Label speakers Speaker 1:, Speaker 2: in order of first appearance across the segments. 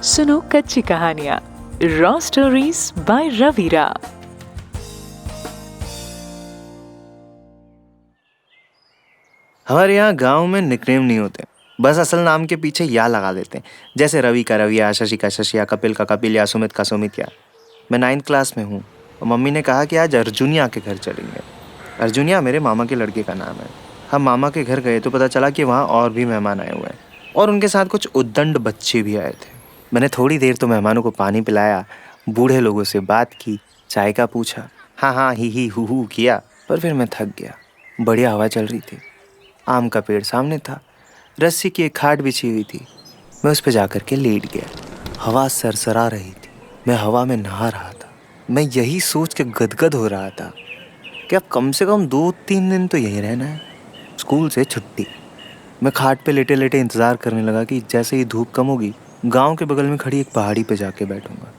Speaker 1: सुनो कच्ची कहानियां रॉ स्टोरीज बाय रवीरा।
Speaker 2: हमारे यहाँ गांव में निकनेम नहीं होते, बस असल नाम के पीछे या लगा देते हैं। जैसे रवि का रविया, शशि का शशिया, कपिल का कपिलिया, सुमित का सुमितिया। मैं 9th क्लास में हूँ और मम्मी ने कहा कि आज अर्जुनिया के घर चलेंगे। अर्जुनिया मेरे मामा के लड़के का नाम है। हम मामा के घर गए तो पता चला कि वहाँ और भी मेहमान आए हुए हैं और उनके साथ कुछ उद्दंड बच्चे भी आए थे। मैंने थोड़ी देर तो मेहमानों को पानी पिलाया, बूढ़े लोगों से बात की, चाय का पूछा, हाँ ही हु किया, पर फिर मैं थक गया। बढ़िया हवा चल रही थी, आम का पेड़ सामने था, रस्सी की एक खाट बिछी हुई थी। मैं उस पर जाकर के लेट गया। हवा सरसरा रही थी, मैं हवा में नहा रहा था। मैं यही सोच के गदगद हो रहा था कि अब कम से कम 2-3 दिन तो यहीं रहना है, स्कूल से छुट्टी। मैं खाट पे लेटे लेटे इंतज़ार करने लगा कि जैसे ही धूप कम होगी, गांव के बगल में खड़ी एक पहाड़ी पे जाके बैठूंगा।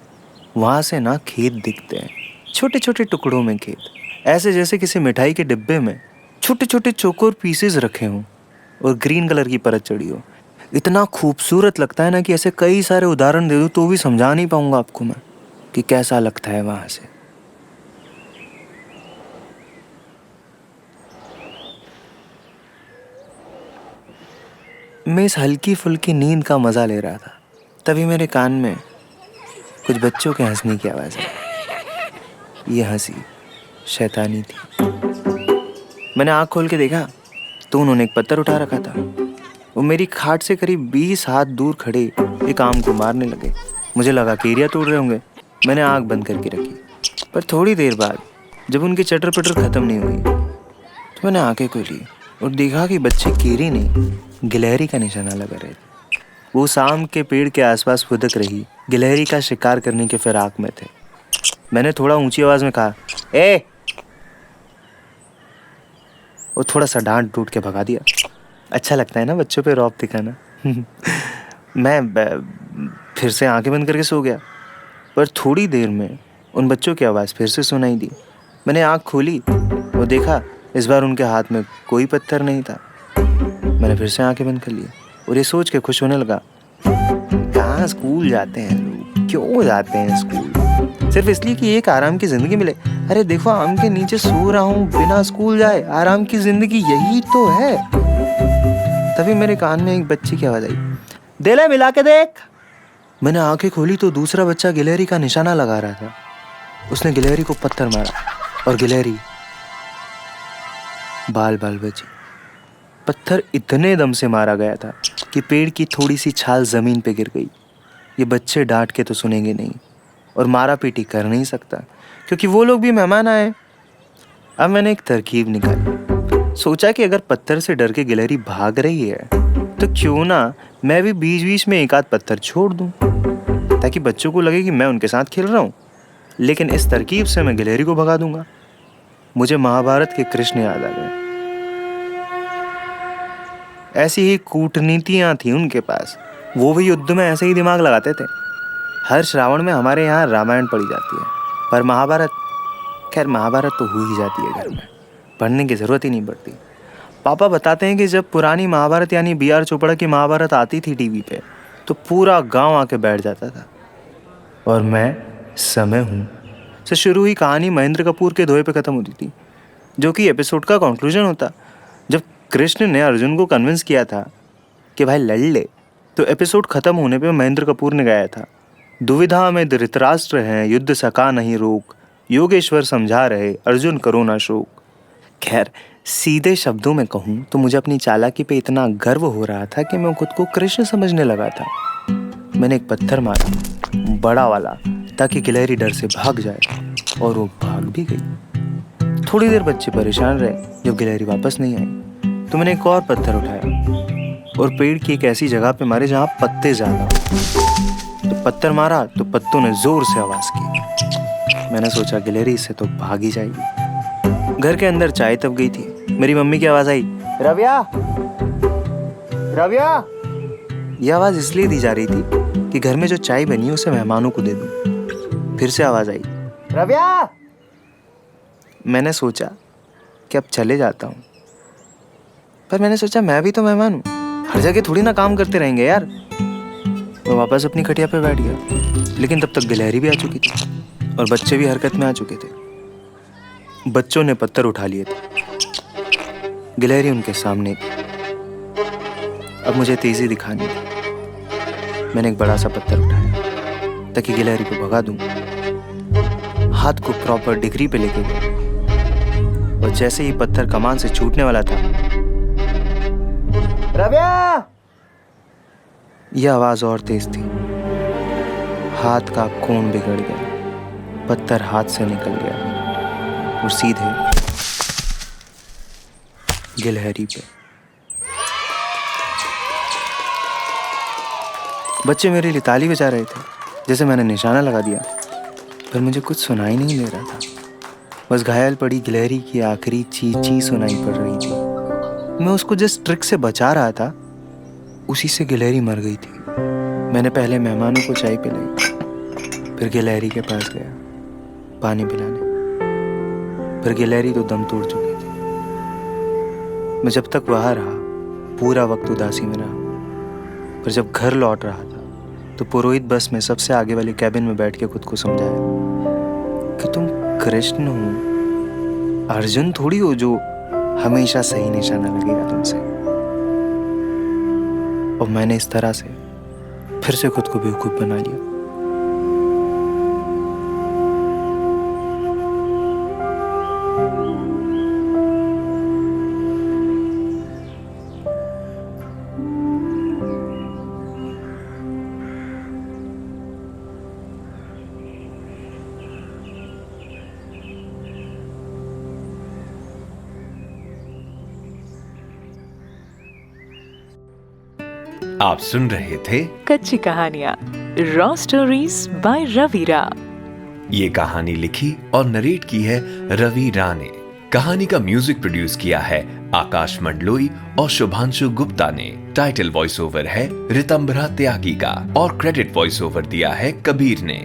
Speaker 2: वहाँ से ना खेत दिखते हैं, छोटे छोटे टुकड़ों में खेत, ऐसे जैसे किसी मिठाई के डिब्बे में छोटे छोटे चौकोर पीसेस रखे हों और ग्रीन कलर की परत चढ़ी हो। इतना खूबसूरत लगता है ना कि ऐसे कई सारे उदाहरण दे दूँ तो भी समझा नहीं पाऊंगा आपको मैं कि कैसा लगता है वहाँ से। मैं इस हल्की फुल्की नींद का मजा ले रहा था, तभी मेरे कान में कुछ बच्चों के हंसने की आवाज़ आई। ये हंसी शैतानी थी। मैंने आँख खोल के देखा तो उन्होंने एक पत्थर उठा रखा था। वो मेरी खाट से करीब 20 हाथ दूर खड़े एक आम को मारने लगे। मुझे लगा कि एरिया तोड़ रहे होंगे। मैंने आँख बंद करके रखी, पर थोड़ी देर बाद जब उनकी चटर पटर खत्म नहीं हुई तो मैंने आंखें खोली और देखा कि बच्चे कीरी नहीं, गिलहरी का निशाना लगा रहे थे। वो आम के पेड़ के आसपास फुदक रही गिलहरी का शिकार करने के फिराक में थे। मैंने थोड़ा ऊंची आवाज में कहा, ए! वो थोड़ा सा डांट डूट के भगा दिया। अच्छा लगता है ना बच्चों पे रौब दिखाना। मैं फिर से आंखें बंद करके सो गया, पर थोड़ी देर में उन बच्चों की आवाज़ फिर से सुनाई दी। मैंने आंख खोली और देखा इस बार उनके हाथ में कोई पत्थर नहीं था। मैंने फिर से आंखें बंद कर ली और ये सोच के खुश होने लगा, कहाँ स्कूल जाते हैं लोग, क्यों जाते हैं स्कूल, सिर्फ इसलिए कि एक आराम की जिंदगी मिले। अरे देखो, आम के नीचे सो रहा हूँ बिना स्कूल जाए, आराम की जिंदगी यही तो है। तभी मेरे कान में एक बच्ची की आवाज आई, दिले मिला के देख। मैंने आंखें खोली तो दूसरा बच्चा गिलहरी का निशाना लगा रहा था। उसने गिलहरी को पत्थर मारा और गिलहरी बाल बाल बची। पत्थर इतने दम से मारा गया था कि पेड़ की थोड़ी सी छाल जमीन पे गिर गई। ये बच्चे डांट के तो सुनेंगे नहीं और मारा पीटी कर नहीं सकता क्योंकि वो लोग भी मेहमान आए। अब मैंने एक तरकीब निकाली। सोचा कि अगर पत्थर से डर के गिलहरी भाग रही है तो क्यों ना मैं भी बीच बीच में एक आध पत्थर छोड़ दूं ताकि बच्चों को लगे कि मैं उनके साथ खेल रहा हूं। लेकिन इस तरकीब से मैं गिलहरी को भगा दूंगा। मुझे महाभारत के कृष्ण याद आ गए। ऐसी ही कूटनीतियां थी उनके पास। वो भी युद्ध में ऐसे ही दिमाग लगाते थे। हर श्रावण में हमारे यहाँ रामायण पढ़ी जाती है, पर महाभारत, खैर महाभारत तो हो ही जाती है घर में, पढ़ने की जरूरत ही नहीं पड़ती। पापा बताते हैं कि जब पुरानी महाभारत यानी B.R. चोपड़ा की महाभारत आती थी टीवी पे तो पूरा गांव आके बैठ जाता था। और मैं समय हूँ से शुरू हुई कहानी महेंद्र कपूर के धोए पे खत्म होती थी, जो कि एपिसोड का कंक्लूजन होता। जब कृष्ण ने अर्जुन को कन्विंस किया था कि भाई लड़ ले, तो एपिसोड खत्म होने पे महेंद्र कपूर ने गाया था, दुविधा में धृतराष्ट्र हैं, युद्ध सका नहीं रोक, योगेश्वर समझा रहे, अर्जुन करो ना शोक। खैर, सीधे शब्दों में कहूँ तो मुझे अपनी चालाकी पे इतना गर्व हो रहा था कि मैं खुद को कृष्ण समझने लगा था। मैंने एक पत्थर मारा, बड़ा वाला, ताकि गिलहरी डर से भाग जाए, और वो भाग भी गई। थोड़ी देर बच्चे परेशान रहे जब गिलहरी वापस नहीं आई, तो मैंने एक और पत्थर उठाया और पेड़ की एक ऐसी जगह पे मारे जहाँ पत्ते ज्यादा हो। तो पत्थर मारा तो पत्तों ने जोर से आवाज की। मैंने सोचा गिलहरी इससे तो भाग ही जाएगी। घर के अंदर चाय तब गई थी। मेरी मम्मी की आवाज आई, रविया रविया। यह आवाज इसलिए दी जा रही थी कि घर में जो चाय बनी है उसे मेहमानों को दे दूं। फिर से आवाज आई, रविया। मैंने सोचा कि अब चले जाता हूँ, पर मैंने सोचा मैं भी तो मेहमान हूँ, हर जगह थोड़ी ना काम करते रहेंगे यार। मैं वापस अपनी खटिया पे बैठ गया, लेकिन तब तक गिलहरी भी आ चुकी थी और बच्चे भी हरकत में आ चुके थे। बच्चों ने पत्थर उठा लिए थे, गिलहरी उनके सामने थी। अब मुझे तेजी दिखानी थी। मैंने एक बड़ा सा पत्थर उठाया ताकि गिलहरी को भगा दूं। हाथ को प्रॉपर डिग्री पे लेके गया और जैसे ही पत्थर कमान से छूटने वाला था, रव्या, यह आवाज और तेज थी। हाथ का कोण बिगड़ गया, पत्थर हाथ से निकल गया और सीधे गिलहरी पे। बच्चे मेरे लिए ताली बजा रहे थे, जैसे मैंने निशाना लगा दिया, पर मुझे कुछ सुनाई नहीं दे रहा था। बस घायल पड़ी गिलहरी की आखिरी चींची सुनाई पड़ रही थी। मैं उसको जिस ट्रिक से बचा रहा था, उसी से गिलहरी मर गई थी। मैंने पहले मेहमानों को चाय पिलाई, फिर गिलहरी के पास गया पानी पिलाने, पर गिलहरी तो दम तोड़ चुकी थी। मैं जब तक वहां रहा, पूरा वक्त उदासी में रहा, पर जब घर लौट रहा था तो पुरोहित बस में सबसे आगे वाली कैबिन में बैठ के खुद को समझाया कि तुम कृष्ण हो, अर्जुन थोड़ी हो जो हमेशा सही निशाना लगेगा तुमसे। और मैंने इस तरह से फिर से खुद को बेवकूफ बना लिया।
Speaker 3: आप सुन रहे थे
Speaker 1: कच्ची कहानियां, रॉ स्टोरीज बाय रवीरा।
Speaker 3: ये कहानी लिखी और नरेट की है रवीरा ने। कहानी का म्यूजिक प्रोड्यूस किया है आकाश मंडलोई और शुभांशु गुप्ता ने। टाइटल वॉइस ओवर है रितंबरा त्यागी का और क्रेडिट वॉइस ओवर दिया है कबीर ने।